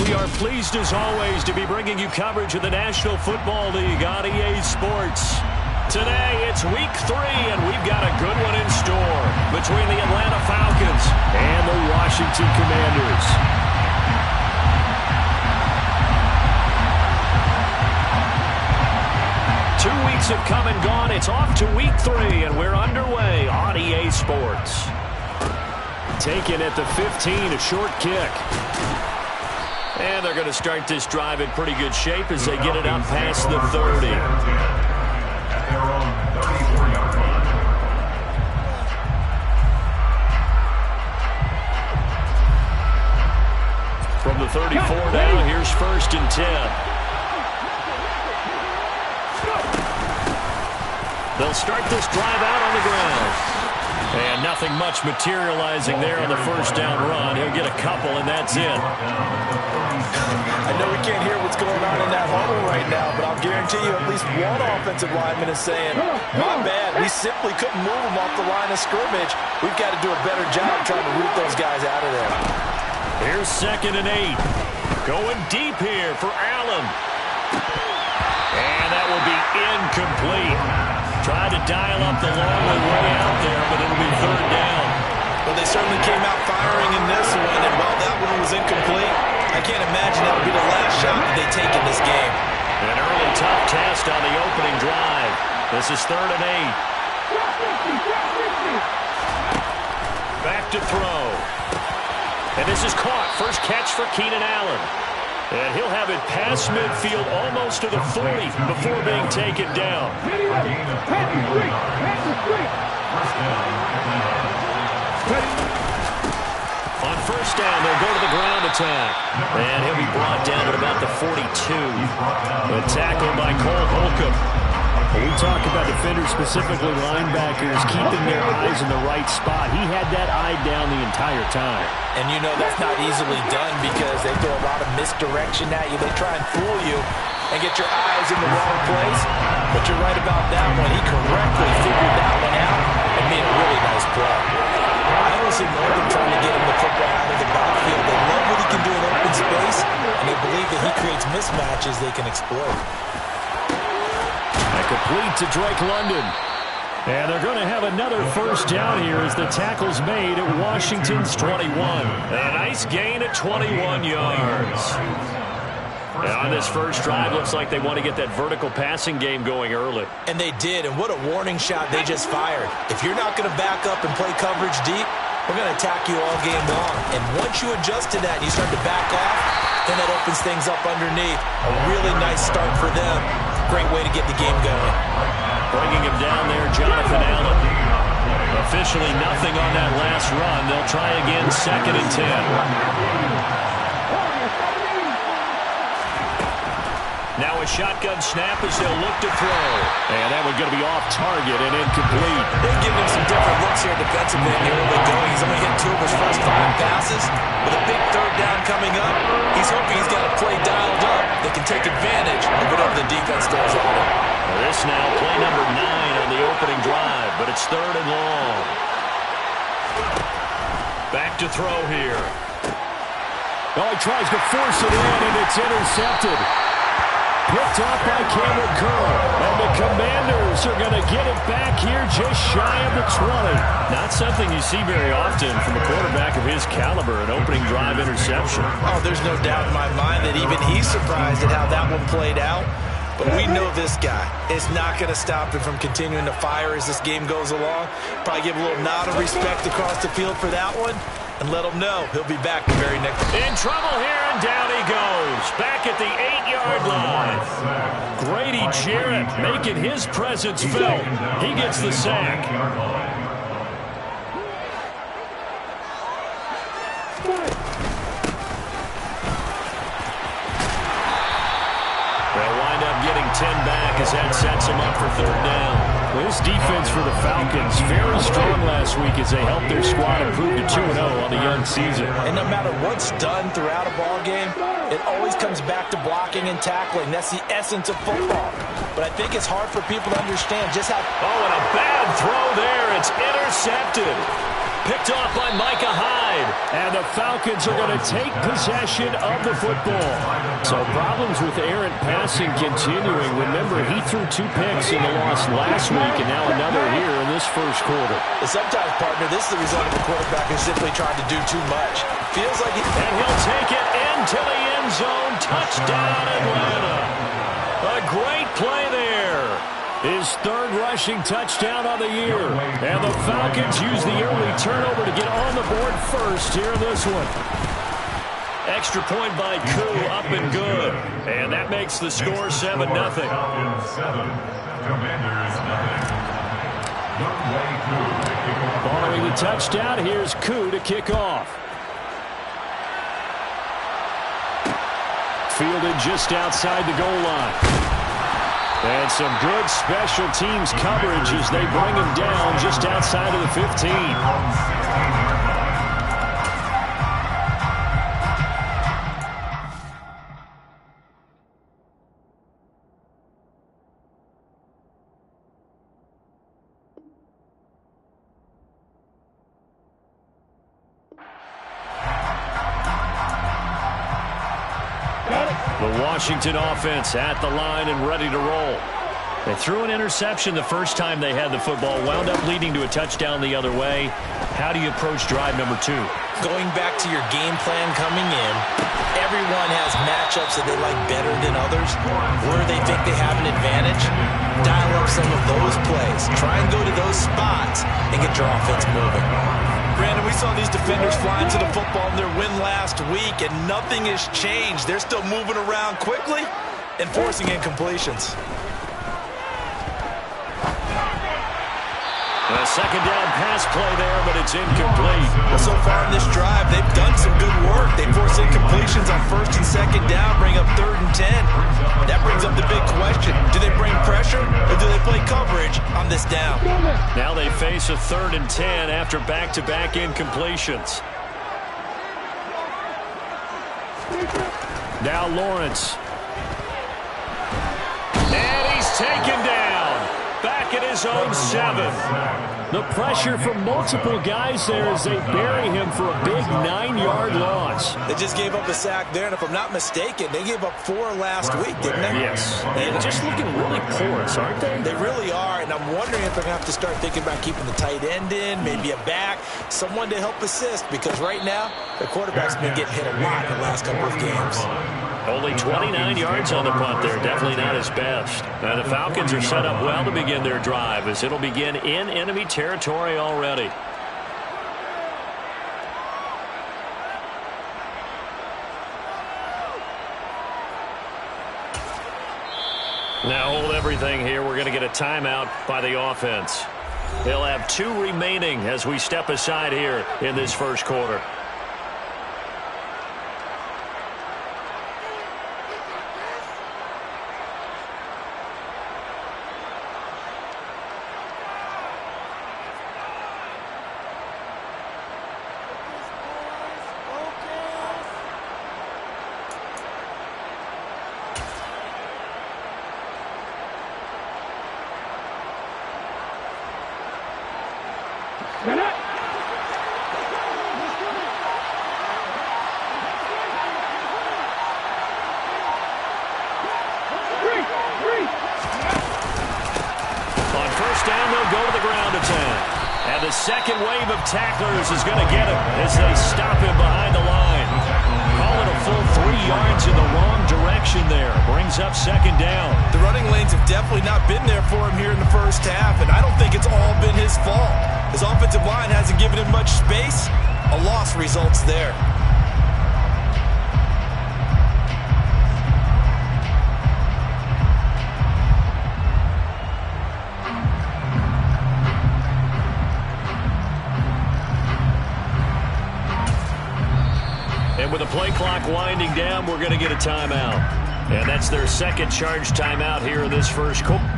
we are pleased as always to be bringing you coverage of the National Football League on EA Sports. Today, it's Week 3, and we've got a good one in store between the Atlanta Falcons and the Washington Commanders. Weeks have come and gone. It's off to Week 3, and we're underway on EA Sports. Taken at the 15, a short kick. And they're going to start this drive in pretty good shape as they get it up past the 30. From the 34 now, here's 1st and 10. They'll start this drive out on the ground. And nothing much materializing there on the first down run. He'll get a couple, and that's it. I know we can't hear what's going on in that huddle right now, but I'll guarantee you at least one offensive lineman is saying, my bad, we simply couldn't move them off the line of scrimmage. We've got to do a better job trying to root those guys out of there. Here's 2nd and 8. Going deep here for Allen. And that will be incomplete. Tried to dial up the long way out there, but it'll be 3rd down. Well, they certainly came out firing in this one, and while that one was incomplete, I can't imagine that'll be the last shot that they take in this game. An early tough test on the opening drive. This is 3rd and 8. Back to throw. And this is caught. First catch for Keenan Allen. And he'll have it past midfield almost to the 40 before being taken down. On 1st down, they'll go to the ground attack. And he'll be brought down at about the 42. A tackle by Cole Holcomb. We talk about defenders, specifically linebackers, keeping their eyes in the right spot. He had that eye down the entire time. And you know that's not easily done because they throw a lot of misdirection at you. They try and fool you and get your eyes in the wrong place. But you're right about that one. He correctly figured that one out and made a really nice play. I honestly love them trying to get him the football out of the backfield. They love what he can do in open space, and they believe that he creates mismatches they can exploit. Complete to Drake London. And they're going to have another 1st down here as the tackle's made at Washington's 21. A nice gain at 21 yards. And on this first drive, looks like they want to get that vertical passing game going early. And they did, and what a warning shot they just fired. If you're not going to back up and play coverage deep, we're going to attack you all game long. And once you adjust to that and you start to back off, then that opens things up underneath. A really nice start for them. Great way to get the game going. Bringing him down there, Jonathan Allen. Officially nothing on that last run. They'll try again, 2nd and 10. Now a shotgun snap as they'll look to throw. And that one's going to be off target and incomplete. They're giving him some different looks here defensively in the early going. He's only hit 2 of his first 5 passes. With a big 3rd down coming up, he's hoping he's got a play dialed up that can take advantage of whatever the defense throws at him. This now play number 9 on the opening drive, but it's 3rd and long. Back to throw here. Oh, he tries to force it in, and it's intercepted. Picked off by Cameron Curl. And the Commanders are going to get it back here just shy of the 20. Not something you see very often from a quarterback of his caliber, an opening drive interception. Oh, there's no doubt in my mind that even he's surprised at how that one played out. But we know this guy is not going to stop him from continuing to fire as this game goes along. Probably give a little nod of respect across the field for that one. And let him know he'll be back the very next. In trouble here, and down he goes. Back at the 8-yard line. Grady Jarrett making his presence felt. He gets the sack. They'll wind up getting 10 back as that sets them up for 3rd down. Well, this defense for the Falcons, very strong last week as they helped their squad improve to 2-0 on the young season. And no matter what's done throughout a ball game, It always comes back to blocking and tackling. That's the essence of football. But I think it's hard for people to understand just how... Oh, and a bad throw there. It's intercepted. Picked off by Micah Hyde. And the Falcons are going to take possession of the football. So problems with errant passing continuing. Remember, he threw 2 picks in the loss last week, and now another here in this first quarter. And sometimes, partner, this is the result of a quarterback who's simply trying to do too much. Feels like he... And he'll take it into the end zone. Touchdown, Atlanta. A great play there. His 3rd rushing touchdown of the year. And the Falcons use the early turnover to get on the board first here in this one. Extra point by Koo, up and good. And that makes the score 7-0. Following the touchdown, here's Koo to kick off. Fielded just outside the goal line. And some good special teams coverage as they bring him down just outside of the 15. The Washington offense at the line and ready to roll. They threw an interception the first time they had the football, wound up leading to a touchdown the other way. How do you approach drive number 2? Going back to your game plan coming in, everyone has matchups that they like better than others. Where they think they have an advantage, dial up some of those plays. Try and go to those spots and get your offense moving. Brandon, we saw these defenders flying to the football in their win last week, and nothing has changed. They're still moving around quickly and forcing incompletions. A second down pass play there, but it's incomplete. Well, so far in this drive, they've done some good work. They force incompletions on 1st and 2nd down, bring up 3rd and 10. That brings up the big question. Do they bring pressure or do they play coverage on this down? Now they face a 3rd and 10 after back-to-back incompletions. Now Lawrence. And he's taken down. Back at his own 7. The pressure from multiple guys there as they bury him for a big 9-yard loss. They just gave up a sack there, and if I'm not mistaken, they gave up 4 last week, didn't they? Yes. And just looking really porous, aren't they? They really are, and I'm wondering if they're going to have to start thinking about keeping the tight end in, maybe a back, someone to help assist, because right now, the quarterback's been getting hit a lot in the last couple of games. Only 29 yards on the punt there. Definitely not his best. Now the Falcons are set up well to begin their drive as it'll begin in enemy territory already. Now hold everything here. We're going to get a timeout by the offense. They'll have 2 remaining as we step aside here in this first quarter. Second wave of tacklers is going to get him as they stop him behind the line. Call it a full 3 yards in the wrong direction there. Brings up 2nd down. The running lanes have definitely not been there for him here in the first half, and I don't think it's all been his fault. His offensive line hasn't given him much space. A loss results there. And with the play clock winding down, we're going to get a timeout. And that's their second charge timeout here in this first quarter.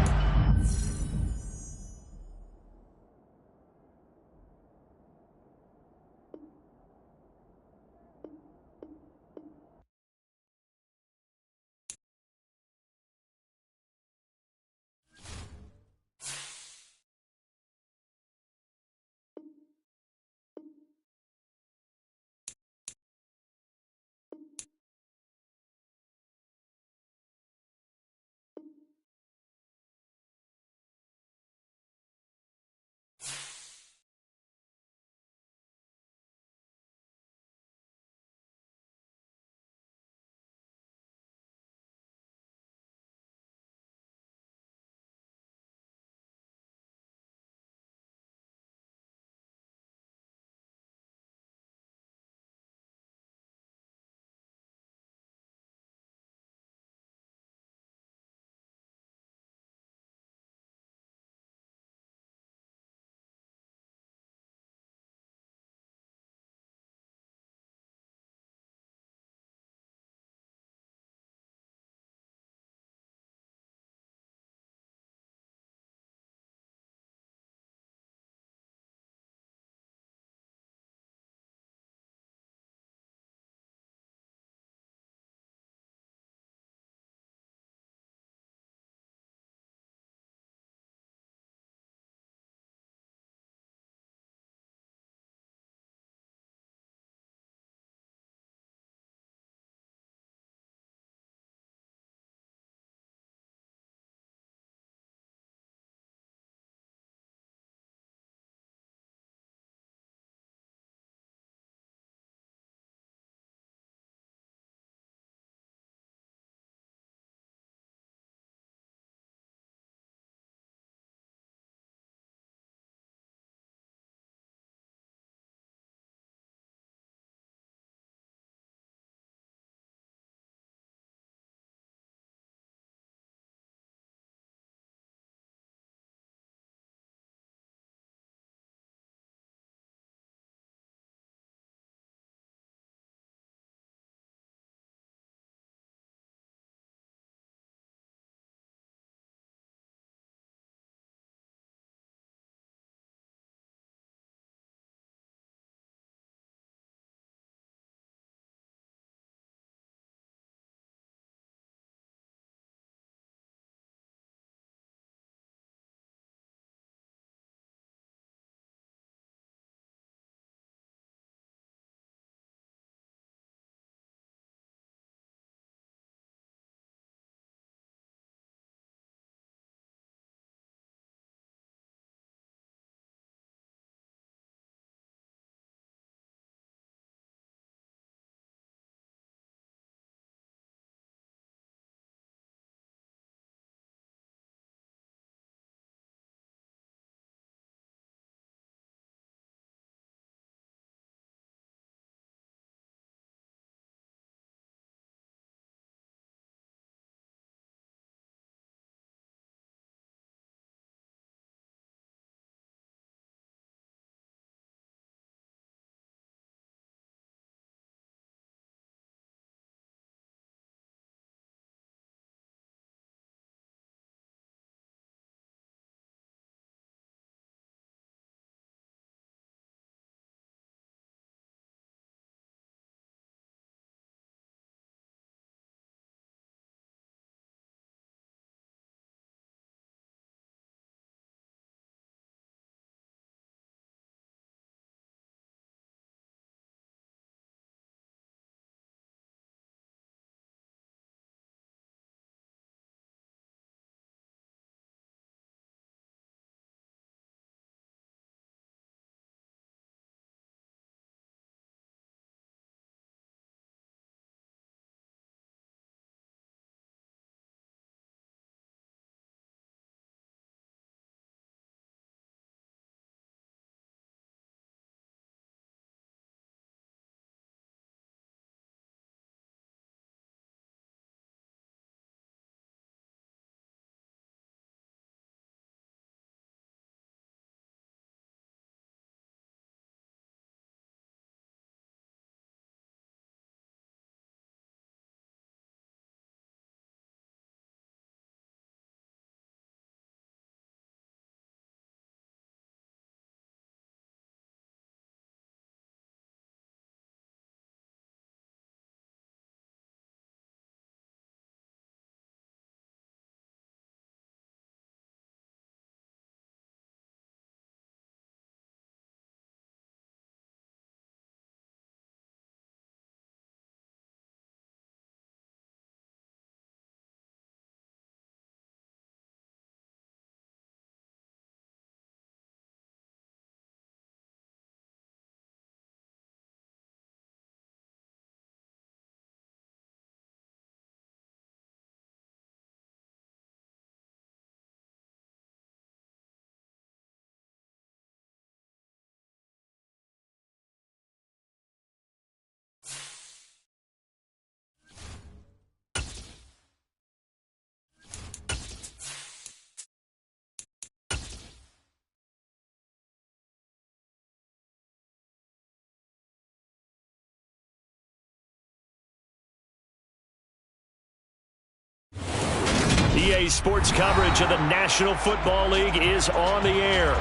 EA Sports coverage of the National Football League is on the air.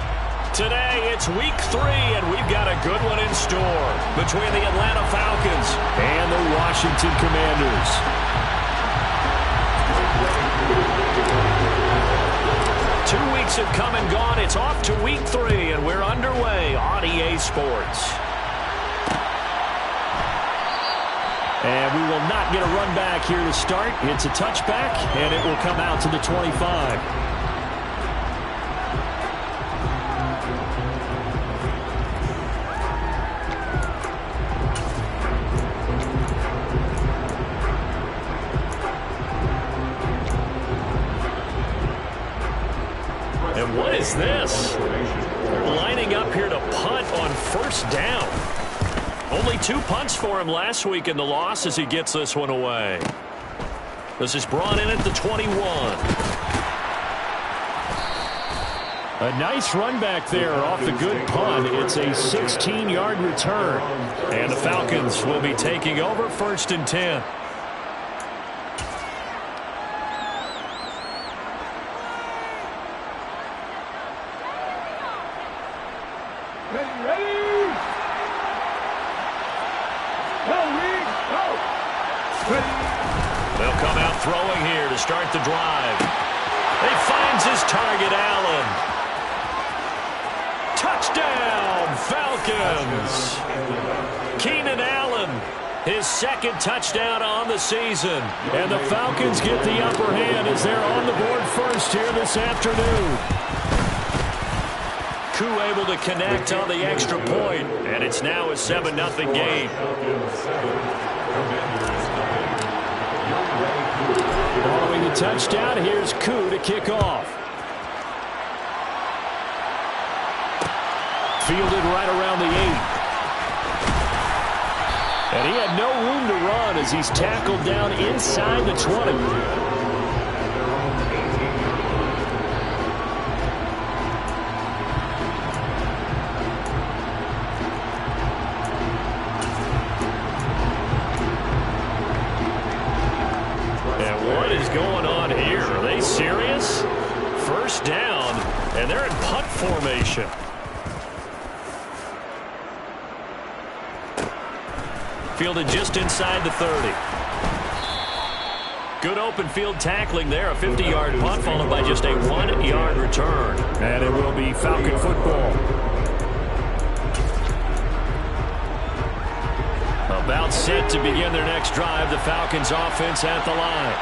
Today, it's Week 3, and we've got a good one in store between the Atlanta Falcons and the Washington Commanders. 2 weeks have come and gone. It's off to Week 3, and we're underway on EA Sports. And we will not get a run back here to start. It's a touchback, and it will come out to the 25. And what is this? They're lining up here to punt on first down. Only 2 punts for him last week in the loss as he gets this one away. This is brought in at the 21. A nice run back there off the good punt. It's a 16-yard return. And the Falcons will be taking over 1st and 10. They'll come out throwing here to start the drive. He finds his target, Allen. Touchdown, Falcons. Keenan Allen, his 2nd touchdown on the season. And the Falcons get the upper hand as they're on the board first here this afternoon. Koo able to connect on the extra point, and it's now a 7-0 game. Following the touchdown, here's Koo to kick off. Fielded right around the 8. And he had no room to run as he's tackled down inside the 20. Going on here? Are they serious? First down, and they're in punt formation. Fielded just inside the 30. Good open field tackling there. A 50-yard punt followed by just a 1-yard return. And it will be Falcon football. About set to begin their next drive. The Falcons offense at the line.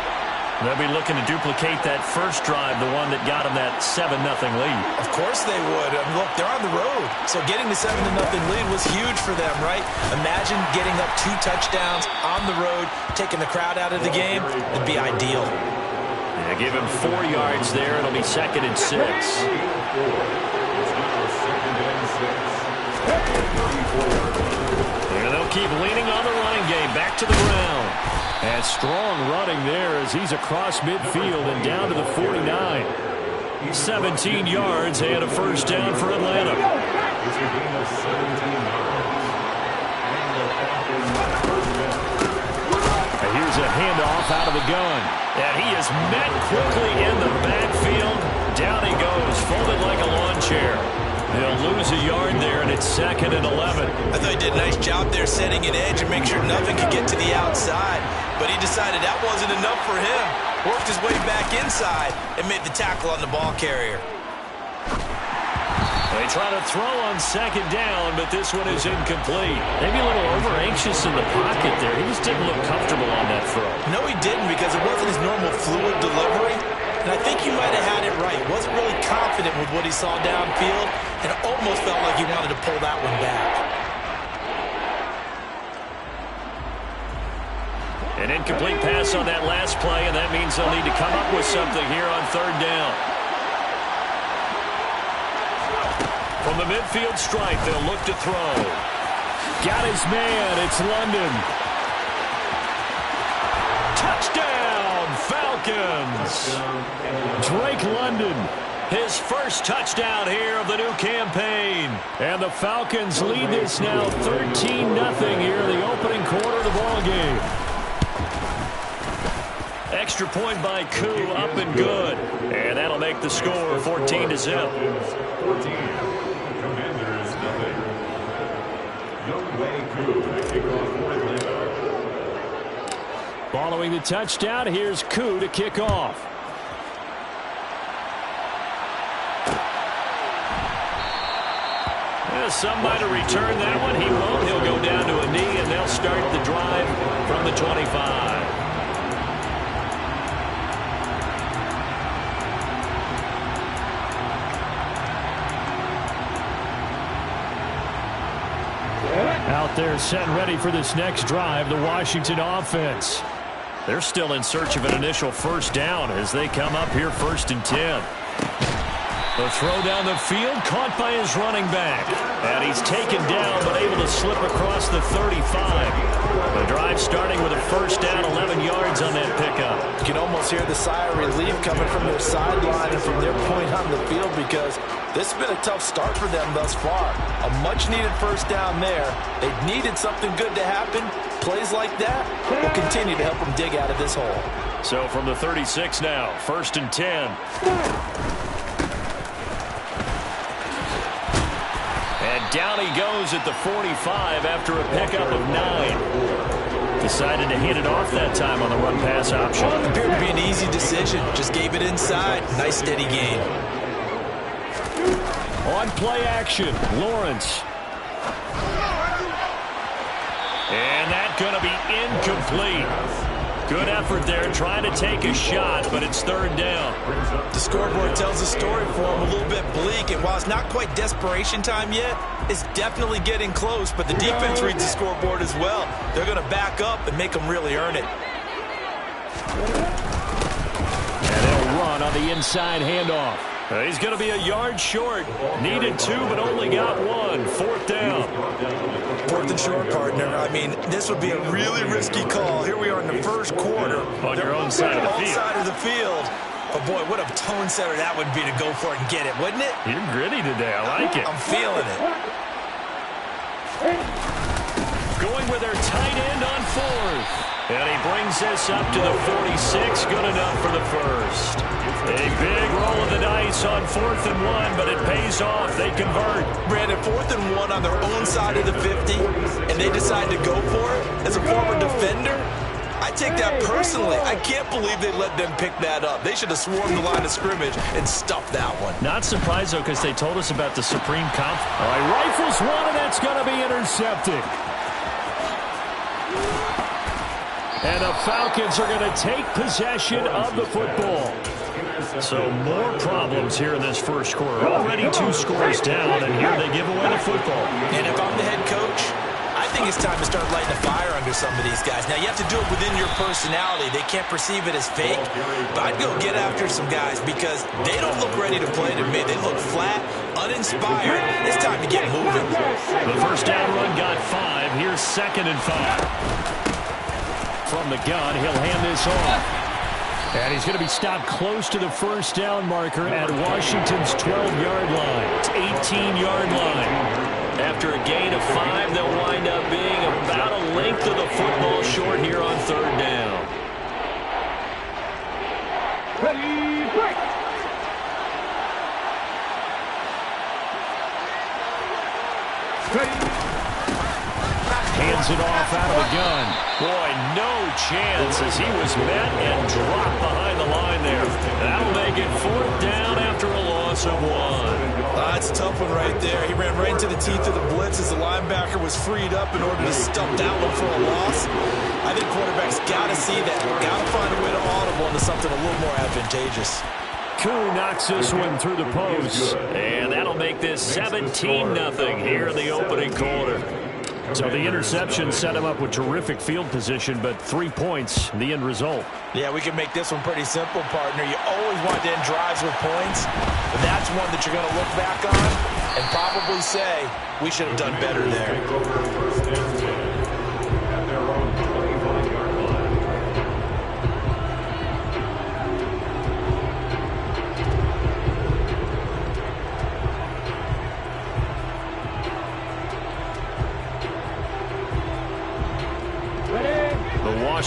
They'll be looking to duplicate that first drive, the one that got them that 7-0 lead. Of course they would. Look, they're on the road. So getting the 7-0 lead was huge for them, right? Imagine getting up 2 touchdowns on the road, taking the crowd out of the game. It'd be ideal. Yeah, give him 4 yards there. It'll be 2nd and 6. And they'll keep leaning on the running game. Back to the ground. And strong running there as he's across midfield and down to the 49. 17 yards and a first down for Atlanta. And here's a handoff out of the gun. And he is met quickly in the backfield. Down he goes, folded like a lawn chair. They'll lose a yard there, and it's 2nd and 11. I thought he did a nice job there setting an edge and make sure nothing could get to the outside. But he decided that wasn't enough for him. Worked his way back inside and made the tackle on the ball carrier. They try to throw on 2nd down, but this one is incomplete. Maybe a little over-anxious in the pocket there. He just didn't look comfortable on that throw. No, he didn't, because it wasn't his normal fluid delivery. And I think you might have had it right. Wasn't really confident with what he saw downfield, and almost felt like he wanted to pull that one back. An incomplete pass on that last play, and that means they'll need to come up with something here on 3rd down. From the midfield stripe, they'll look to throw. Got his man. It's London. Touchdown, Falcons. Drake London, his first touchdown here of the new campaign. And the Falcons lead this now 13-0 here in the opening quarter of the ball game. extra point by Koo, up and good. And that'll make the score 14-0. Following the touchdown, here's Koo to kick off. Some might have returned that one. He won't. He'll go down to a knee, and they'll start the drive from the 25. Out there set and ready for this next drive, the Washington offense. They're still in search of an initial first down as they come up here 1st and 10. The throw down the field, caught by his running back. And he's taken down, but able to slip across the 35. The drive starting with a first down, 11 yards on that pickup. You can almost hear the sigh of relief coming from their sideline and from their point on the field, because this has been a tough start for them thus far. A much-needed first down there. They've needed something good to happen. Plays like that will continue to help them dig out of this hole. So from the 36 now, 1st and 10. And down he goes at the 45 after a pickup of 9. Decided to hit it off that time on the run-pass option. Appeared to be an easy decision. Just gave it inside. Nice steady gain. On play action, Lawrence. And that's going to be incomplete. Good effort there, trying to take a shot, but it's 3rd down. The scoreboard tells a story for him, a little bit bleak, and while it's not quite desperation time yet, it's definitely getting close, but the defense reads the scoreboard as well. They're going to back up and make them really earn it. And they'll run on the inside handoff. He's going to be a yard short. Needed 2, but only got 1. 4th down. 4th and short, partner. I mean, this would be a really risky call. Here we are in the first quarter. On your own side of the field. Side of the field. But, boy, what a tone setter that would be to go for it and get it, wouldn't it? You're gritty today. I like it. I'm feeling it. Going with their tight end on 4th. And he brings this up to the 46. Good enough for the first. A big roll of the dice on 4th and 1, but it pays off. They convert. Brandon, 4th and 1 on their own side of the 50, and they decide to go for it. As a former defender, I take that personally. I can't believe they let them pick that up. They should have swarmed the line of scrimmage and stuffed that one. Not surprised, though, because they told us about the supreme comp. All right, rifles one, and that's going to be intercepted. And the Falcons are going to take possession of the football. So more problems here in this first quarter. Already 2 scores down, and here they give away the football. And if I'm the head coach, I think it's time to start lighting a fire under some of these guys. Now, you have to do it within your personality. They can't perceive it as fake. But I'd go get after some guys because they don't look ready to play to me. They look flat, uninspired. It's time to get moving. The first down run got 5. Here's 2nd and 5. From the gun, he'll hand this off. And he's going to be stopped close to the first down marker at Washington's 12-yard line. 18-yard line. After a gain of 5, they'll wind up being about a length of the football short here on 3rd down. Ready, break. Ready. Hands it off out of the gun. Boy, no chance as he was met and dropped behind the line there. That'll make it 4th down after a loss of 1. That's a tough one right there. He ran right into the teeth of the blitz as the linebacker was freed up in order to stump that one for a loss. I think quarterbacks got to see that. Got to find a way to audible into something a little more advantageous. Koo knocks this one through the post. And that'll make this 17-0 here in the opening quarter. So the interception set him up with terrific field position, but 3 points, the end result. Yeah, we can make this one pretty simple, partner. You always want to end drives with points, but that's one that you're going to look back on and probably say, we should have done better there.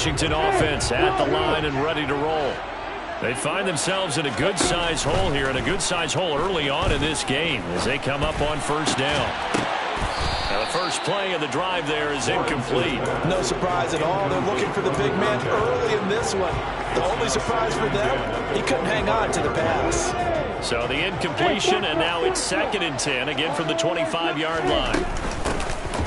Washington offense at the line and ready to roll. They find themselves in a good-sized hole here, and a good-sized hole early on in this game as they come up on first down. Now the first play of the drive there is incomplete. No surprise at all. They're looking for the big man early in this one. The only surprise for them, he couldn't hang on to the pass. So the incompletion, and now it's 2nd and 10, again from the 25-yard line.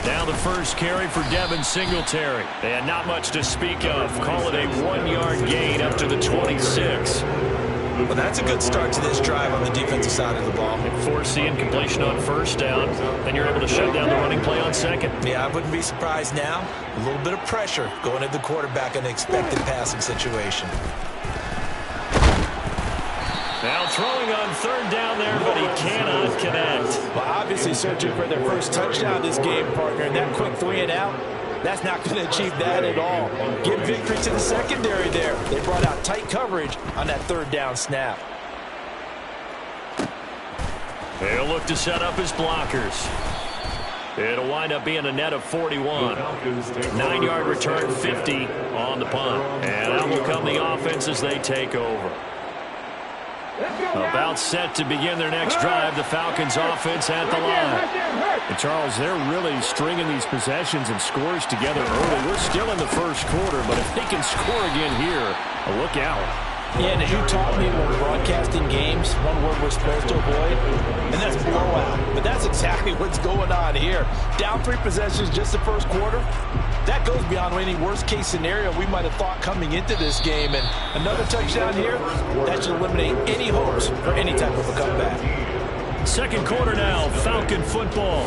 Now the first carry for Devin Singletary. And not much to speak of. Call it a 1-yard gain up to the 26. Well, that's a good start to this drive on the defensive side of the ball. Force the incompletion on first down, then you're able to shut down the running play on second. Yeah, I wouldn't be surprised now. A little bit of pressure going at the quarterback in an expected passing situation. Now throwing on 3rd down there, but he cannot connect. Well, obviously searching for their first touchdown this game, partner. And that quick 3 and out, that's not going to achieve that at all. Give victory to the secondary there. They brought out tight coverage on that 3rd down snap. They'll look to set up his blockers. It'll wind up being a net of 41. 9-yard return, 50 on the punt. And out will come the offense as they take over. About set to begin their next drive, the Falcons offense at the line. And Charles, they're really stringing these possessions and scores together early. We're still in the first quarter, but if they can score again here, look out. Yeah, and as you taught me when broadcasting games, one word we're supposed to avoid, and that's blowout. But that's exactly what's going on here. Down 3 possessions just the first quarter. That goes beyond any worst-case scenario we might have thought coming into this game. And another touchdown here, that should eliminate any hopes for any type of a comeback. Second quarter now, Falcon football.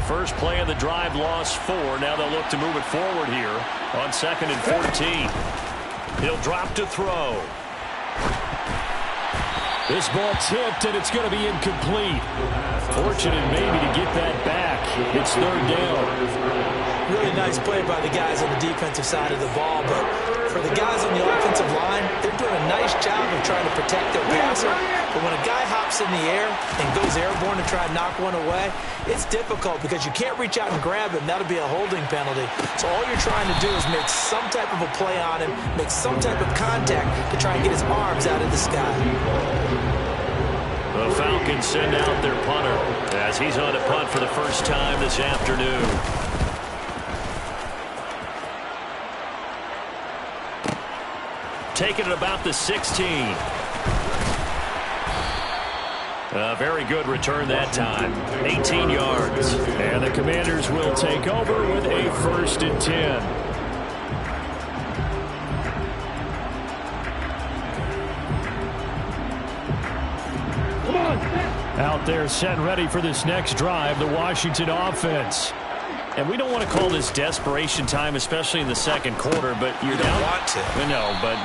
First play of the drive, lost 4. Now they'll look to move it forward here on 2nd and 14. He'll drop to throw. This ball tipped, and it's going to be incomplete. Fortunate maybe to get that back. It's 3rd down. Really nice play by the guys on the defensive side of the ball, but for the guys on the offensive line, they're doing a nice job of trying to protect their passer. But when a guy hops in the air and goes airborne to try and knock one away, it's difficult because you can't reach out and grab him. That'll be a holding penalty. So all you're trying to do is make some type of a play on him, make some type of contact to try and get his arms out of the sky. The Falcons send out their punter as he's on a punt for the first time this afternoon. Taking it about the 16. A very good return that time. 18 yards. And the Commanders will take over with a 1st and 10. Out there set and ready for this next drive, the Washington offense. And we don't want to call this desperation time, especially in the second quarter, but you're down. You don't want to. No, but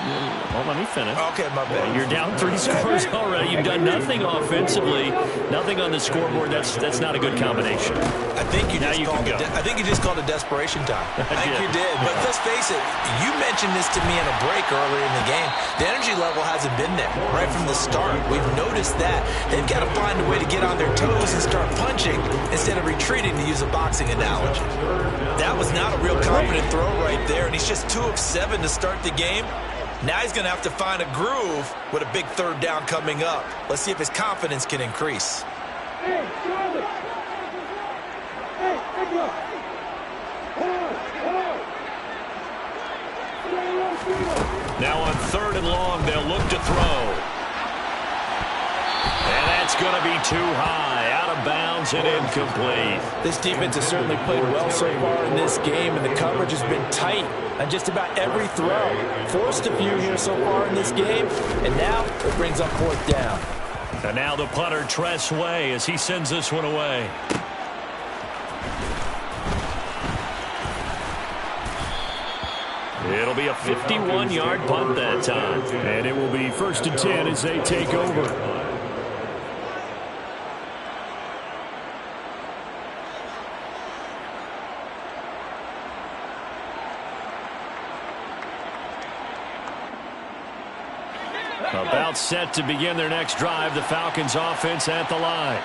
well, let me finish. Okay, my bad. You're down 3 scores already. You've done nothing offensively, nothing on the scoreboard. That's not a good combination. I think you just called it desperation time. I think you did. But let's face it, you mentioned this to me in a break earlier in the game. The energy level hasn't been there right from the start. We've noticed that. They've got to find a way to get on their toes and start punching instead of retreating, to use a boxing analogy. That was not a real confident throw right there, and he's just 2 of 7 to start the game. Now he's going to have to find a groove with a big 3rd down coming up. Let's see if his confidence can increase. Now on 3rd and long, they'll look to throw. And that's going to be too high, out of bounds and incomplete. This defense has certainly played well so far in this game, and the coverage has been tight on just about every throw. Forced a few here so far in this game, and now it brings up 4th down. And now the punter, Tress Way, as he sends this one away. It'll be a 51-yard punt that time. And it will be 1st and 10 as they take over. About set to begin their next drive. The Falcons offense at the line.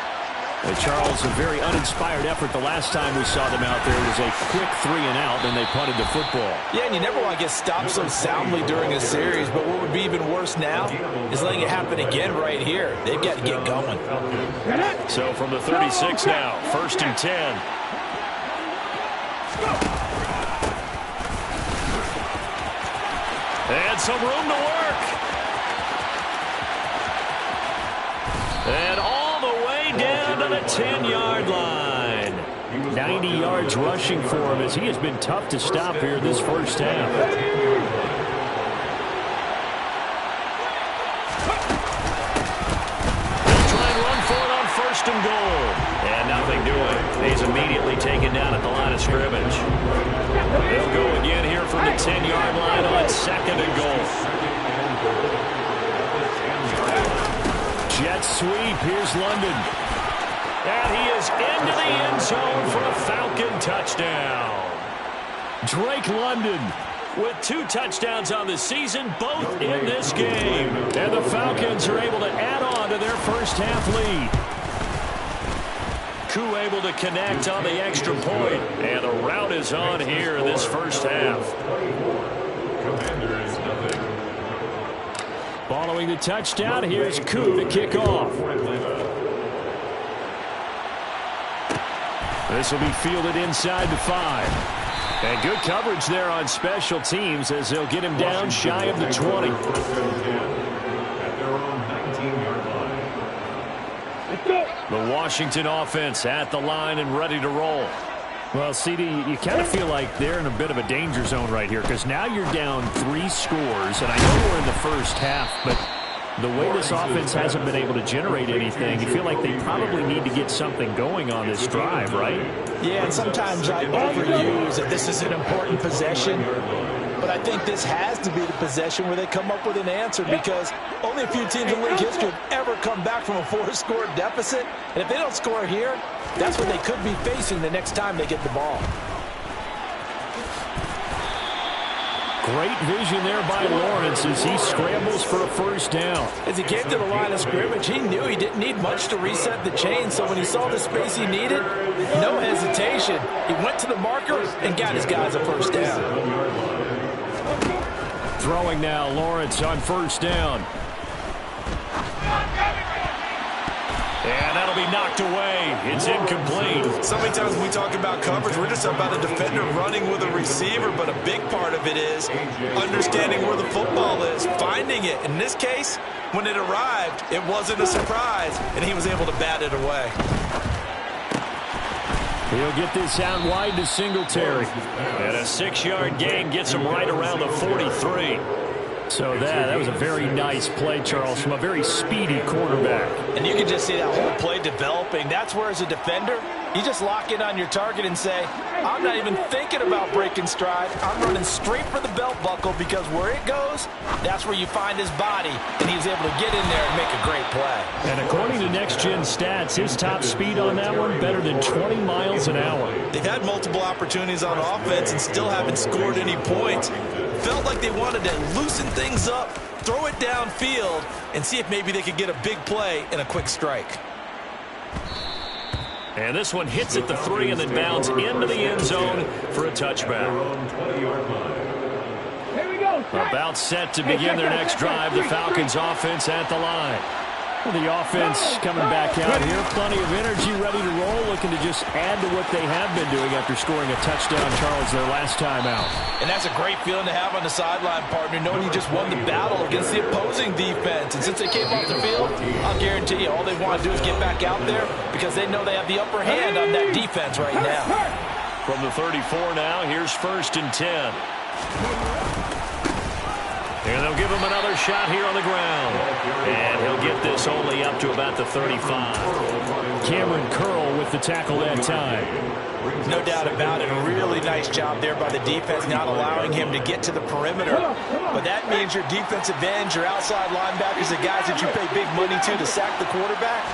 Charles, a very uninspired effort the last time we saw them out there. It was a quick 3-and-out, and they punted the football. Yeah, and you never want to get stopped so soundly during a series, but what would be even worse now is letting it happen again right here. They've got to get going. So from the 36 now, 1st and 10. And some room to work. And all the way down to the 10-yard line. 90 yards rushing for him as he has been tough to stop here this first half. They'll try and run for it on 1st and goal. And nothing doing. He's immediately taken down at the line of scrimmage. They'll go again here from the 10-yard line on 2nd and goal. Jet sweep. Here's London. And he is into the end zone for a Falcon touchdown. Drake London with 2 touchdowns on the season, both in this game. And the Falcons are able to add on to their first half lead. Koo able to connect on the extra point. And the route is on here in this first half. Following the touchdown, here's Koo to kick off. This will be fielded inside the 5. And good coverage there on special teams as they'll get him down shy of the 20. The Washington offense at the line and ready to roll. Well, CD, you kind of feel like they're in a bit of a danger zone right here because now you're down 3 scores, and I know we're in the first half, but the way this offense hasn't been able to generate anything, you feel like they probably need to get something going on this drive, right? Yeah, and sometimes I overuse that this is an important possession. But I think this has to be the possession where they come up with an answer because only a few teams in league history have ever come back from a 4-score deficit. And if they don't score here, that's what they could be facing the next time they get the ball. Great vision there by Lawrence as he scrambles for a first down. As he came to the line of scrimmage, he knew he didn't need much to reset the chain. So when he saw the space he needed, no hesitation. He went to the marker and got his guys a first down. Throwing now, Lawrence on first down. And that'll be knocked away. It's incomplete. So many times when we talk about coverage, we're just about a defender running with a receiver, but a big part of it is understanding where the football is, finding it. In this case, when it arrived, it wasn't a surprise, and he was able to bat it away. He'll get this out wide to Singletary. And a 6-yard gain gets him right around the 43. So that was a very nice play, Charles, from a very speedy quarterback. And you can just see that whole play developing. That's where, as a defender, you just lock in on your target and say, I'm not even thinking about breaking stride. I'm running straight for the belt buckle because where it goes, that's where you find his body. And he was able to get in there and make a great play. And according to Next Gen Stats, his top speed on that one, better than 20 miles an hour. They've had multiple opportunities on offense and still haven't scored any points. Felt like they wanted to loosen things up, throw it downfield, and see if maybe they could get a big play and a quick strike. And this one hits at the 3 and then bounds into the end zone for a touchback. About set to begin their next drive. The Falcons offense at the line. Well, the offense coming back out here. Plenty of energy, ready to roll, looking to just add to what they have been doing after scoring a touchdown, Charles, their last time out. And that's a great feeling to have on the sideline, partner, knowing you just won the battle against the opposing defense. And since they came off the field, I'll guarantee you all they want to do is get back out there because they know they have the upper hand on that defense right now. From the 34 now, here's 1st and 10. And they'll give him another shot here on the ground. And he'll get this only up to about the 35. Cameron Curl with the tackle that time. No doubt about it. A really nice job there by the defense, not allowing him to get to the perimeter. But that means your defensive ends, your outside linebackers, the guys that you pay big money to sack the quarterback,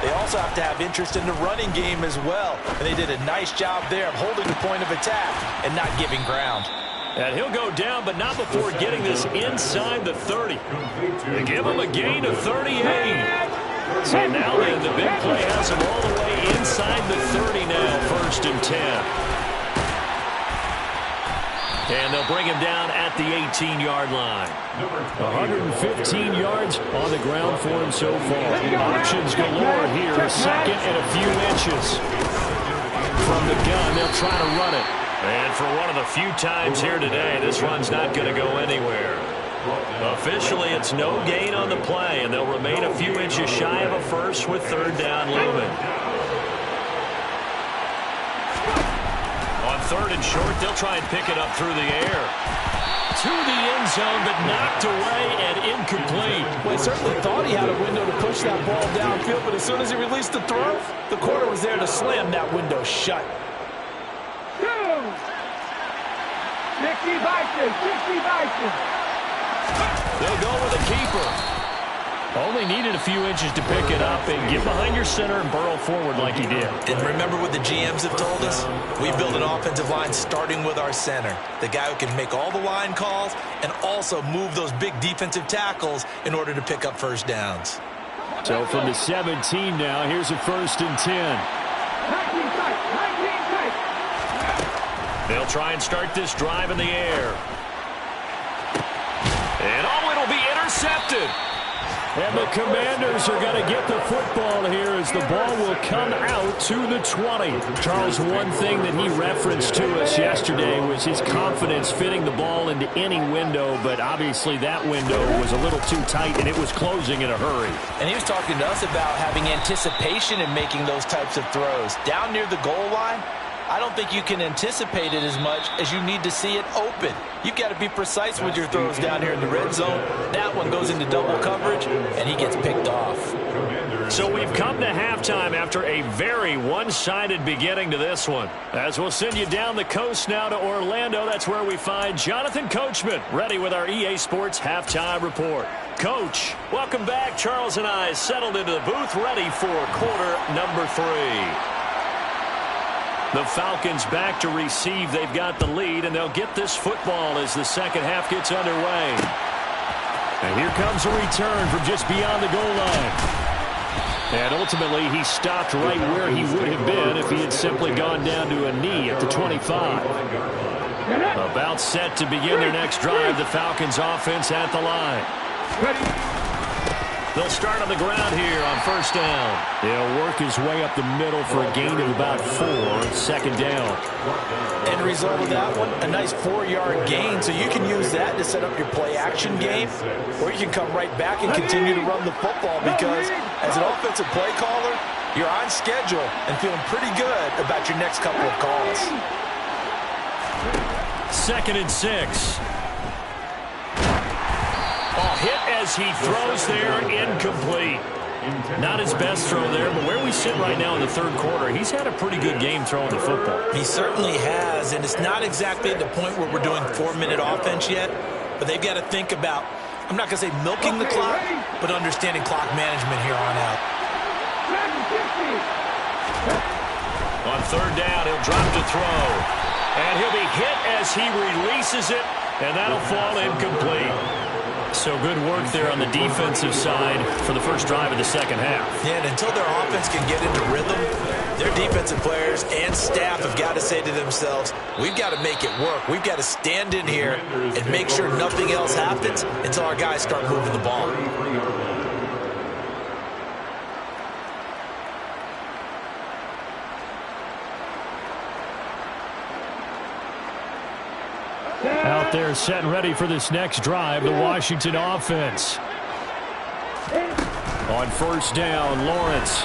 they also have to have interest in the running game as well. And they did a nice job there of holding the point of attack and not giving ground. And he'll go down, but not before getting this inside the 30. They give him a gain of 38. So now the big play has him all the way inside the 30 now, 1st and 10. And they'll bring him down at the 18-yard line. 115 yards on the ground for him so far. Options galore here. A second and a few inches. From the gun, they'll try to run it. And for one of the few times here today, this run's not going to go anywhere. Officially, it's no gain on the play, and they'll remain a few inches shy of a first with 3rd down looming. On 3rd and short, they'll try and pick it up through the air. To the end zone, but knocked away and incomplete. Well, he certainly thought he had a window to push that ball downfield, but as soon as he released the throw, the corner was there to slam that window shut. 60 Vikings. They'll go with a keeper. Only needed a few inches to pick it up and get behind your center and burrow forward like he did. And remember what the GMs have told us? We build an offensive line starting with our center. The guy who can make all the line calls and also move those big defensive tackles in order to pick up first downs. So from the 17 now, here's a 1st and 10. 19 tight. They'll try and start this drive in the air. And it'll be intercepted. And the Commanders are going to get the football here as the ball will come out to the 20. Charles, one thing that he referenced to us yesterday was his confidence fitting the ball into any window, but obviously that window was a little too tight and it was closing in a hurry. And he was talking to us about having anticipation in making those types of throws. Down near the goal line, I don't think you can anticipate it as much as you need to see it open. You've got to be precise with your throws down here in the red zone. That one goes into double coverage, and he gets picked off. So we've come to halftime after a very one-sided beginning to this one. As we'll send you down the coast now to Orlando, that's where we find Jonathan Coachman, ready with our EA Sports Halftime Report. Coach, welcome back. Charles and I settled into the booth, ready for quarter number 3. The Falcons back to receive. They've got the lead, and they'll get this football as the second half gets underway. And here comes a return from just beyond the goal line. And ultimately, he stopped right where he would have been if he had simply gone down to a knee at the 25. About set to begin their next drive, the Falcons offense at the line. They'll start on the ground here on 1st down. He'll work his way up the middle for a gain of about 4, 2nd down. End result of that one, a nice 4-yard gain, so you can use that to set up your play-action game, or you can come right back and continue to run the football because as an offensive play caller, you're on schedule and feeling pretty good about your next couple of calls. 2nd and 6. Hit as he throws there, incomplete. Not his best throw there, but where we sit right now in the 3rd quarter, he's had a pretty good game throwing the football. He certainly has, and it's not exactly at the point where we're doing 4-minute offense yet, but they've got to think about, I'm not going to say milking the clock, but understanding clock management here on out. On 3rd down, he'll drop to throw, and he'll be hit as he releases it, and that'll fall incomplete. So good work there on the defensive side for the first drive of the second half. Yeah, and until their offense can get into rhythm, their defensive players and staff have got to say to themselves, we've got to make it work. We've got to stand in here and make sure nothing else happens until our guys start moving the ball. Out there set and ready for this next drive, the Washington offense. On 1st down, Lawrence.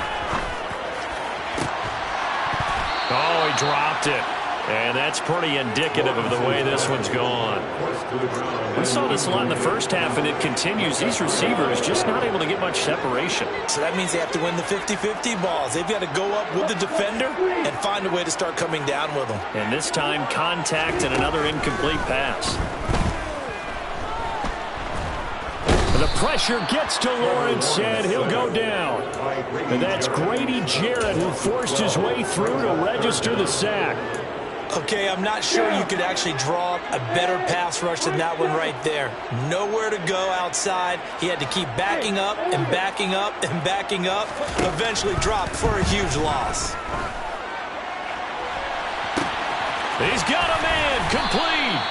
Oh, he dropped it. And that's pretty indicative of the way this one's gone. We saw this a lot in the first half, and it continues. These receivers just not able to get much separation. So that means they have to win the 50-50 balls. They've got to go up with the defender and find a way to start coming down with them. And this time, contact and another incomplete pass. The pressure gets to Lawrence, and he'll go down. And that's Grady Jarrett who forced his way through to register the sack. Okay, I'm not sure you could actually draw up a better pass rush than that one right there. Nowhere to go outside. He had to keep backing up and backing up and backing up. Eventually dropped for a huge loss. He's got a man complete.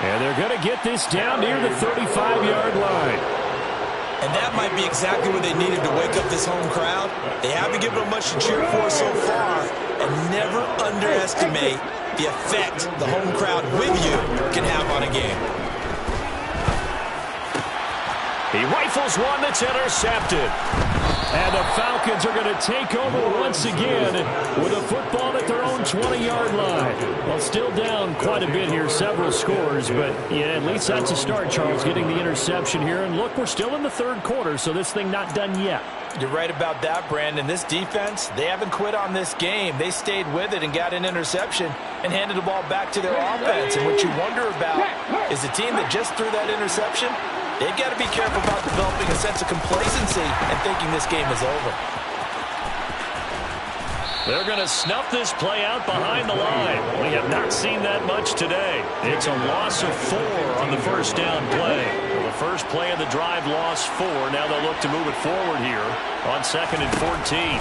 And they're going to get this down near the 35-yard line. And that might be exactly what they needed to wake up this home crowd. They haven't given them much to cheer for so far. And never underestimate the effect the home crowd with you can have on a game. He rifles one that's intercepted. And the Falcons are going to take over once again with a football at their own 20-yard line. Well, still down quite a bit here, several scores, but yeah, at least that's a start, Charles, getting the interception here. And look, we're still in the third quarter, so this thing not done yet. You're right about that, Brandon. This defense, they haven't quit on this game. They stayed with it and got an interception and handed the ball back to their offense. And what you wonder about is the team that just threw that interception, they've got to be careful about developing a sense of complacency and thinking this game is over. They're going to snuff this play out behind the line. We have not seen that much today. It's a loss of 4 on the first down play. The first play of the drive lost 4. Now they'll look to move it forward here on 2nd and 14.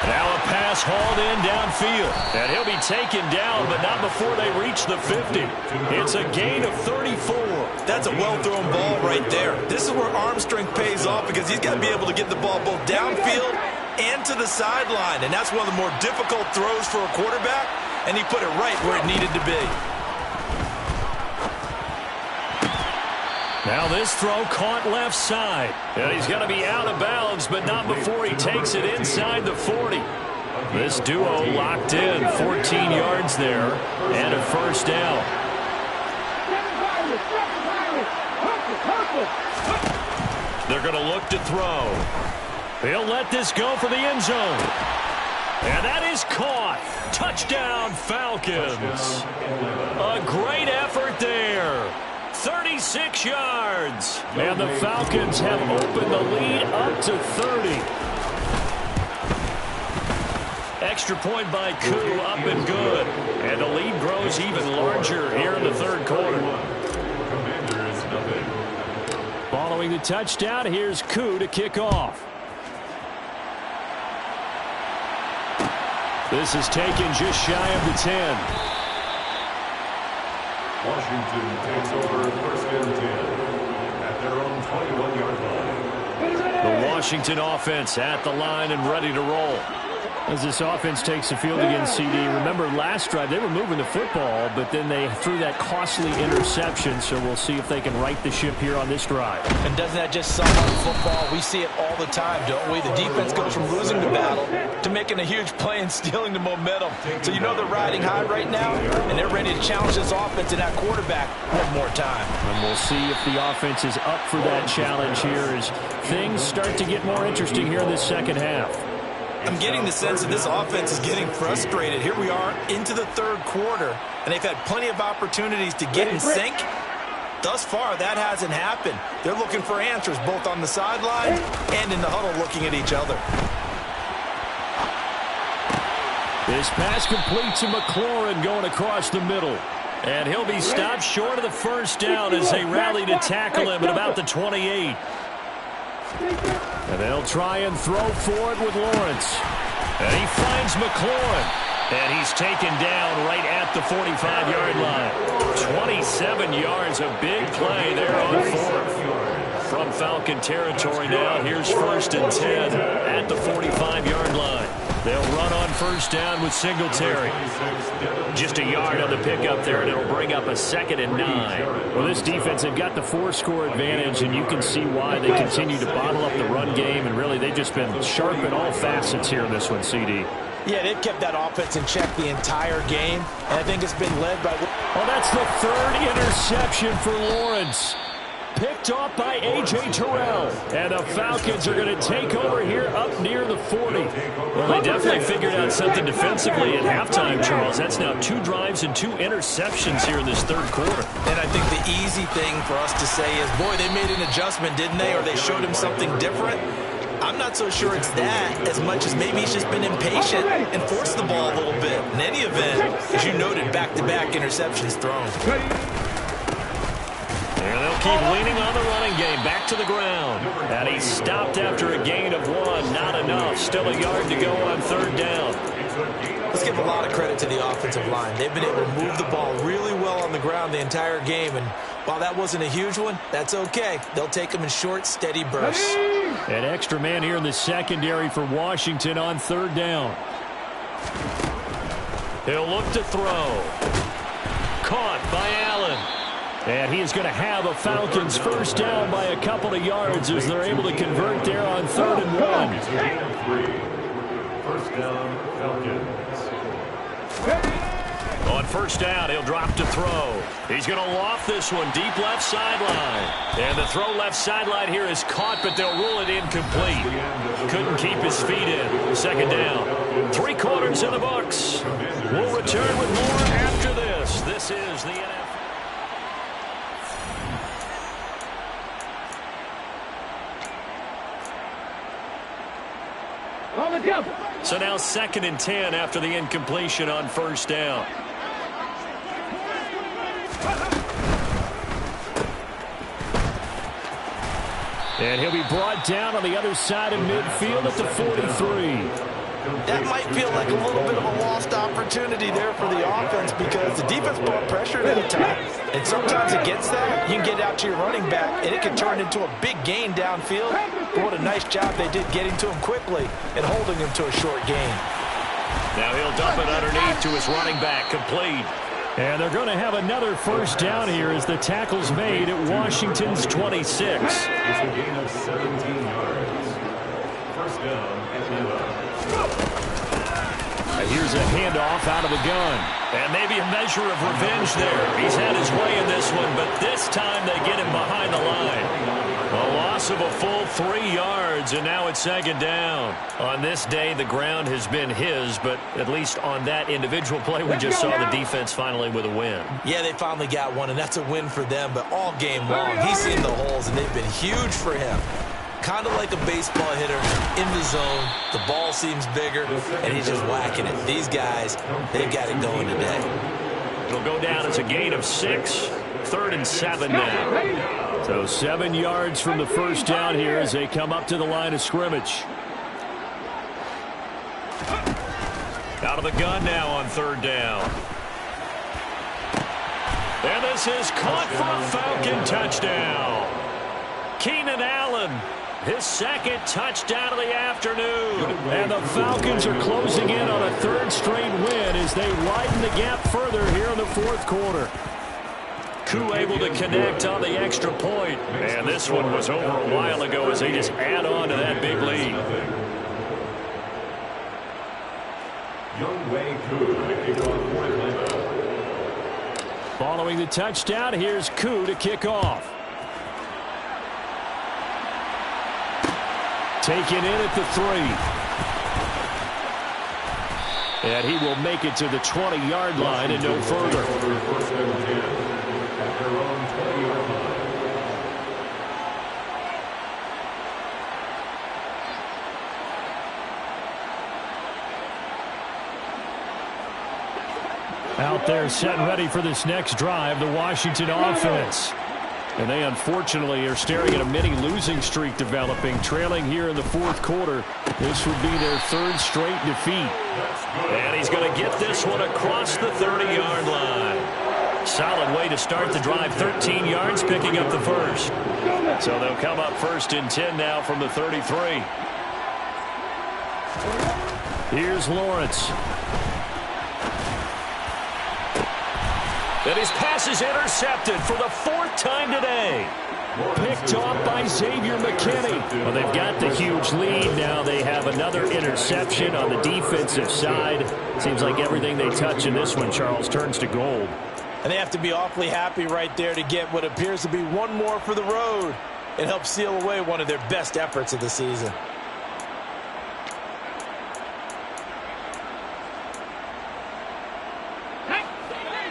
Now a pass hauled in downfield. And he'll be taken down, but not before they reach the 50. It's a gain of 34. That's a well-thrown ball right there. This is where arm strength pays off because he's got to be able to get the ball both downfield and to the sideline. And that's one of the more difficult throws for a quarterback, and he put it right where it needed to be. Now this throw caught left side. And he's going to be out of bounds, but not before he takes it inside the 40. This duo locked in, 14 yards there, and a first down. They're going to look to throw. He'll let this go for the end zone. And that is caught. Touchdown, Falcons. A great effort there. 36 yards. And the Falcons have opened the lead up to 30. Extra point by Koo, up and good. And the lead grows even larger here in the third quarter. Following the touchdown, here's Koo to kick off. This is taken just shy of the 10. Washington takes over 1st and 10 at their own 21-yard line. The Washington offense at the line and ready to roll. As this offense takes the field against CD, remember last drive they were moving the football, but then they threw that costly interception, so we'll see if they can right the ship here on this drive. And doesn't that just sum up football? We see it all the time, don't we? The defense goes from losing the battle to making a huge play and stealing the momentum. So you know they're riding high right now, and they're ready to challenge this offense and that quarterback one more time. And we'll see if the offense is up for that challenge here as things start to get more interesting here in this second half. I'm getting the sense that this offense is getting frustrated. Here we are into the third quarter, and they've had plenty of opportunities to get in sync. Thus far, that hasn't happened. They're looking for answers both on the sideline and in the huddle looking at each other. This pass complete to McLaurin going across the middle. And he'll be stopped short of the first down as they rally to tackle him at about the 28. And they'll try and throw for it with Lawrence. And he finds McLaurin. And he's taken down right at the 45-yard line. 27 yards, a big play there on 4th. From Falcon territory now, here's 1st and 10 at the 45-yard line. They'll run on first down with Singletary. Just a yard on the pickup there, and it'll bring up a 2nd and 9. Well, this defense, they've got the 4-score advantage, and you can see why they continue to bottle up the run game, and really they've just been sharp in all facets here in this one, CD. Yeah, they've kept that offense in check the entire game, and I think it's been led by... Oh, that's the 3rd interception for Lawrence. Picked off by A.J. Terrell. And the Falcons are going to take over here up near the 40. Well, they definitely figured out something defensively at halftime, Charles. That's now 2 drives and 2 interceptions here in this third quarter. And I think the easy thing for us to say is, boy, they made an adjustment, didn't they? Or they showed him something different. I'm not so sure it's that as much as maybe he's just been impatient and forced the ball a little bit. In any event, as you noted, back-to-back interceptions thrown. And they'll keep leaning on the running game. Back to the ground. And he stopped after a gain of 1. Not enough. Still a yard to go on 3rd down. Let's give a lot of credit to the offensive line. They've been able to move the ball really well on the ground the entire game. And while that wasn't a huge one, that's okay. They'll take them in short, steady bursts. An extra man here in the secondary for Washington on 3rd down. He'll look to throw. Caught by Allen. And he is going to have a Falcons first down by a couple of yards as they're able to convert there on 3rd and 1. First down, Falcons. On 1st down, he'll drop to throw. He's going to loft this one deep left sideline. And the throw left sideline here is caught, but they'll rule it incomplete. Couldn't keep his feet in. 2nd down. 3 quarters in the books. We'll return with more after this. This is the NFL. So now 2nd and 10 after the incompletion on 1st down. And he'll be brought down on the other side of midfield at the 43. That might feel like a little bit of a lost opportunity there for the offense because the defense brought pressure at any time. And sometimes against that, you can get out to your running back, and it can turn into a big gain downfield. But what a nice job they did getting to him quickly and holding him to a short gain. Now he'll dump it underneath to his running back, complete. And they're going to have another first down here as the tackle's made at Washington's 26. It's a gain of 17 yards. First down at the And here's a handoff out of the gun. And maybe a measure of revenge there. He's had his way in this one, but this time they get him behind the line. A loss of a full 3 yards, and now it's 2nd down. On this day, the ground has been his, but at least on that individual play, we just saw the defense finally with a win. Yeah, they finally got one, and that's a win for them, but all game long, he's seen the holes, and they've been huge for him. Kind of like a baseball hitter in the zone. The ball seems bigger, and he's just whacking it. These guys, they've got it going today. It'll go down as a gain of 6. 3rd and 7 now. So 7 yards from the first down here as they come up to the line of scrimmage. Out of the gun now on 3rd down. And this is caught for a Falcon touchdown. Keenan Allen, his 2nd touchdown of the afternoon. And the Falcons are closing in on a 3rd straight win as they widen the gap further here in the 4th quarter. Koo able to connect on the extra point. And this one was over a while ago as they just add on to that big lead. Following the touchdown, here's Koo to kick off. Taken in at the 3. And he will make it to the 20-yard line and no further. Out there set and ready for this next drive, the Washington offense. And they unfortunately are staring at a mini losing streak developing, trailing here in the 4th quarter. This would be their 3rd straight defeat. And he's going to get this one across the 30-yard line. Solid way to start the drive, 13 yards, picking up the first. So they'll come up 1st and 10 now from the 33. Here's Lawrence. And his pass is intercepted for the 4th time today. Picked off by Xavier McKinney. Well, they've got the huge lead. Now they have another interception on the defensive side. Seems like everything they touch in this one, Charles, turns to gold. And they have to be awfully happy right there to get what appears to be one more for the road. It helps seal away one of their best efforts of the season.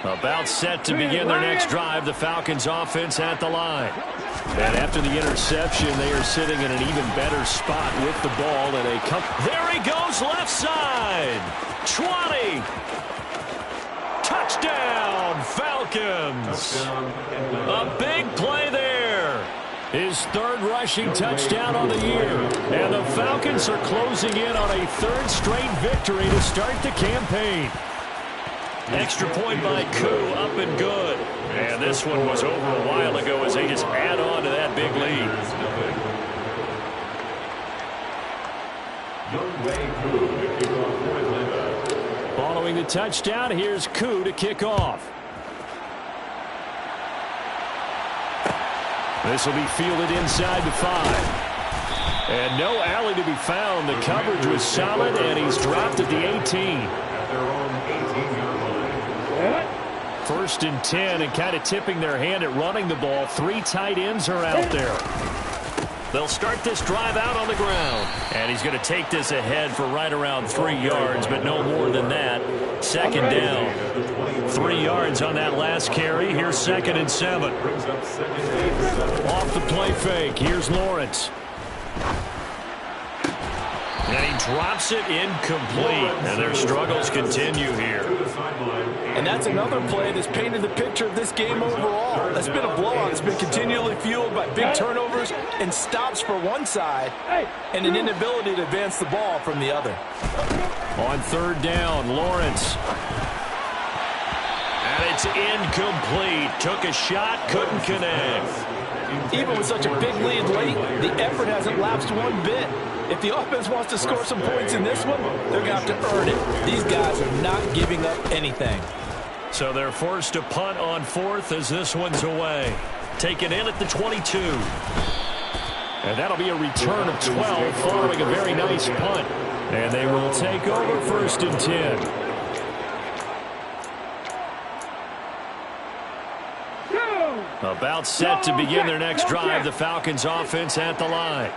About set to begin their next drive, the Falcons offense at the line. And after the interception, they are sitting in an even better spot with the ball. And there he goes, left side. 20. Touchdown, Falcons. A big play there. His third rushing touchdown on the year. And the Falcons are closing in on a third straight victory to start the campaign. Extra point by Koo, up and good. And this one was over a while ago as they just add on to that big lead. Following the touchdown, here's Koo to kick off. This will be fielded inside the 5. And no alley to be found. The coverage was solid, and he's dropped at the 18. First and 10, and kind of tipping their hand at running the ball. 3 tight ends are out there. They'll start this drive out on the ground. And he's going to take this ahead for right around 3 yards, but no more than that. Second down. 3 yards on that last carry. Here's 2nd and 7. Off the play fake. Here's Lawrence. And he drops it incomplete. And their struggles continue here. And that's another play that's painted the picture of this game overall. That's been a blowout. It's been continually fueled by big turnovers and stops for one side and an inability to advance the ball from the other. On third down, Lawrence. And it's incomplete. Took a shot, couldn't connect. Even with such a big lead late, the effort hasn't lapsed one bit. If the offense wants to score some points in this one, they're going to have to earn it. These guys are not giving up anything. So they're forced to punt on 4th as this one's away. Taken in at the 22. And that'll be a return of 12 following a very nice punt. And they will take over 1st and 10. About set to begin their next drive, the Falcons offense at the line.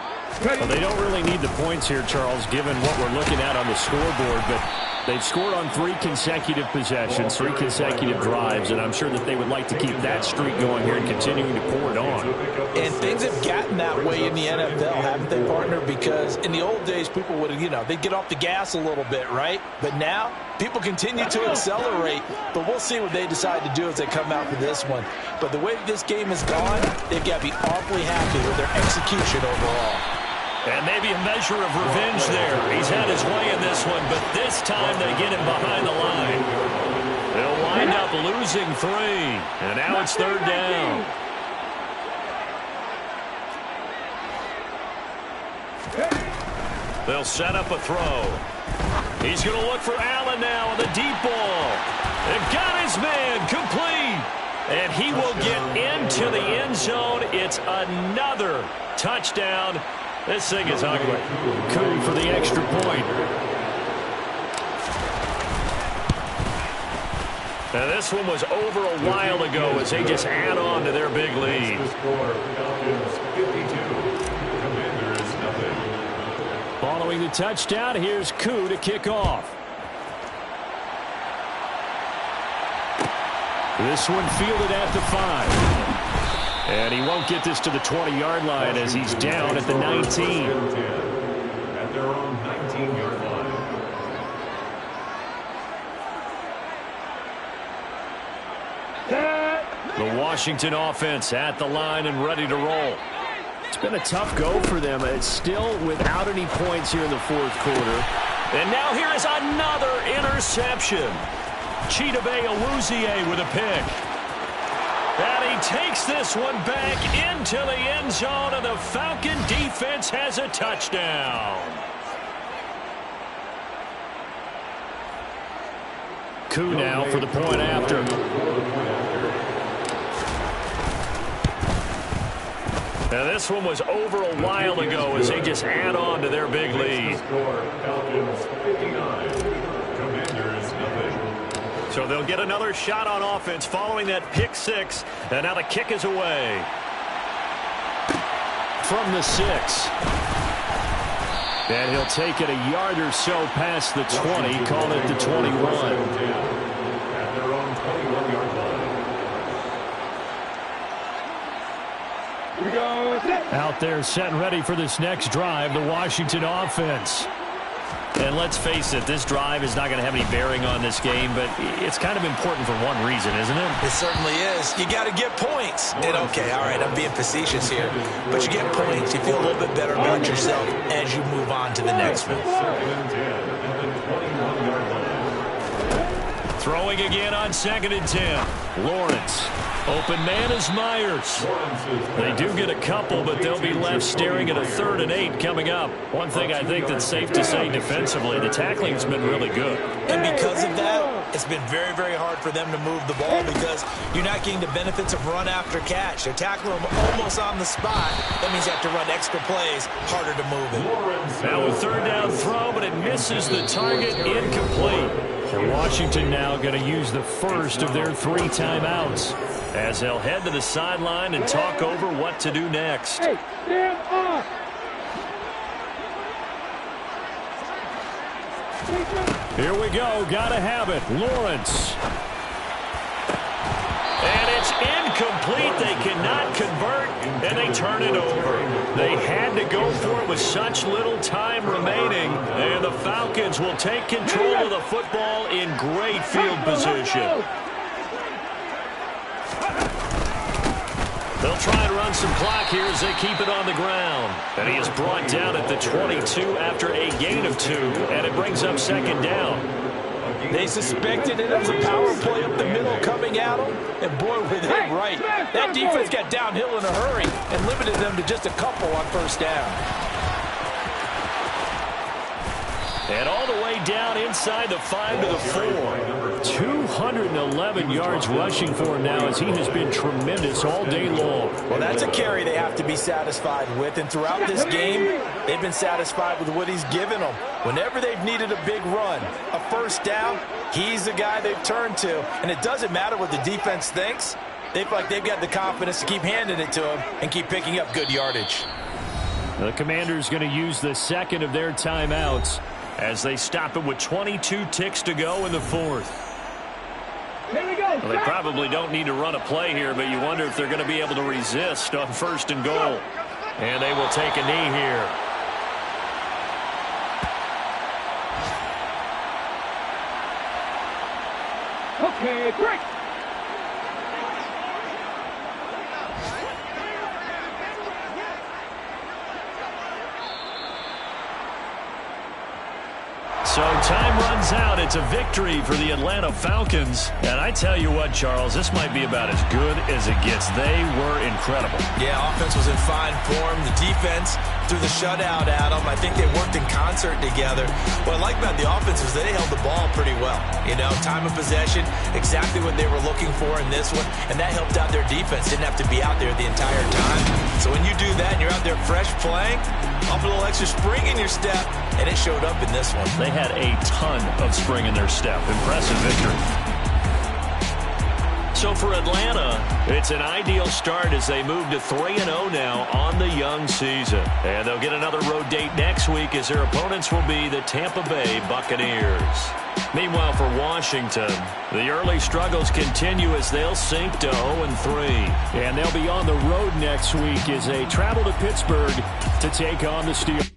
Well, they don't really need the points here, Charles, given what we're looking at on the scoreboard, but they've scored on 3 consecutive possessions, 3 consecutive drives, and I'm sure that they would like to keep that streak going here and continuing to pour it on. And things have gotten that way in the NFL, haven't they, partner? Because in the old days, people would, they'd get off the gas a little bit, right? But now, people continue to accelerate, but we'll see what they decide to do as they come out for this one. But the way this game has gone, they've got to be awfully happy with their execution overall. And maybe a measure of revenge there. He's had his way in this one, but this time they get him behind the line. They'll wind up losing 3. And now it's 3rd down. They'll set up a throw. He's going to look for Allen now on the deep ball. They've got his man complete. And he will get into the end zone. It's another touchdown. This thing is ugly. Koo for the extra point. Now this one was over a while ago as they just add on to their big lead. Following the touchdown, here's Koo to kick off. This one fielded at the 5. And he won't get this to the 20-yard line as he's down at the 19. At their own 19-yard line. The Washington offense at the line and ready to roll. It's been a tough go for them. It's still without any points here in the 4th quarter. And now here is another interception. Chidobe Awuzie with a pick. And he takes this one back into the end zone, and the Falcon defense has a touchdown. Koo now for the point after. Now this one was over a while ago as they just add on to their big lead. So they'll get another shot on offense following that pick 6. And now the kick is away. From the 6. And he'll take it a yard or so past the 20. Call it the 21. We go. Set. Out there setting ready for this next drive, the Washington offense. And let's face it, this drive is not going to have any bearing on this game, but it's kind of important for one reason, isn't it? It certainly is. You got to get points. And okay, all right, I'm being facetious here, but you get points. You feel a little bit better about yourself as you move on to the next one. Throwing again on 2nd and 10. Lawrence. Open man is Myers. They do get a couple, but they'll be left staring at a 3rd and 8 coming up. One thing I think that's safe to say defensively, the tackling's been really good. And because of that, it's been very, very hard for them to move the ball because you're not getting the benefits of run after catch. They're tackling them almost on the spot. That means you have to run extra plays, harder to move it. Now a 3rd down throw, but it misses the target, incomplete. And Washington now going to use the first of their 3 timeouts as they'll head to the sideline and talk over what to do next. Hey, stand off. Here we go. Got to have it. Lawrence. And it's incomplete. They cannot convert, and they turn it over. They had to go for it with such little time remaining, and the Falcons will take control of the football in great field position. They'll try and run some clock here as they keep it on the ground. And he is brought down at the 22 after a gain of 2, and it brings up 2nd down. They suspected it was a power play up the middle coming at them, and boy, were they right. That defense got downhill in a hurry and limited them to just a couple on 1st down. And all the way down inside the 5 to the 4. 211 yards rushing for him now as he has been tremendous all day long. Well, that's a carry they have to be satisfied with. And throughout this game, they've been satisfied with what he's given them. Whenever they've needed a big run, a 1st down, he's the guy they've turned to. And it doesn't matter what the defense thinks. They feel like they've got the confidence to keep handing it to him and keep picking up good yardage. The Commanders going to use the 2nd of their timeouts as they stop it with 22 ticks to go in the 4th. Here we go. Well, they probably don't need to run a play here, but you wonder if they're going to be able to resist on 1st and goal. And they will take a knee here. Okay, break. So time runs out. It's a victory for the Atlanta Falcons. And I tell you what, Charles, this might be about as good as it gets. They were incredible. Yeah, offense was in fine form. The defense threw the shutout at them. I think they worked in concert together. What I like about the offense was that they held the ball pretty well. You know, time of possession, exactly what they were looking for in this one. And that helped out their defense. Didn't have to be out there the entire time. So when you do that and you're out there fresh playing, off a little extra spring in your step, and it showed up in this one. They had a ton of spring in their step. Impressive victory. So for Atlanta, it's an ideal start as they move to 3-0 now on the young season. And they'll get another road date next week as their opponents will be the Tampa Bay Buccaneers. Meanwhile, for Washington, the early struggles continue as they'll sink to 0-3. And they'll be on the road next week as they travel to Pittsburgh to take on the Steelers.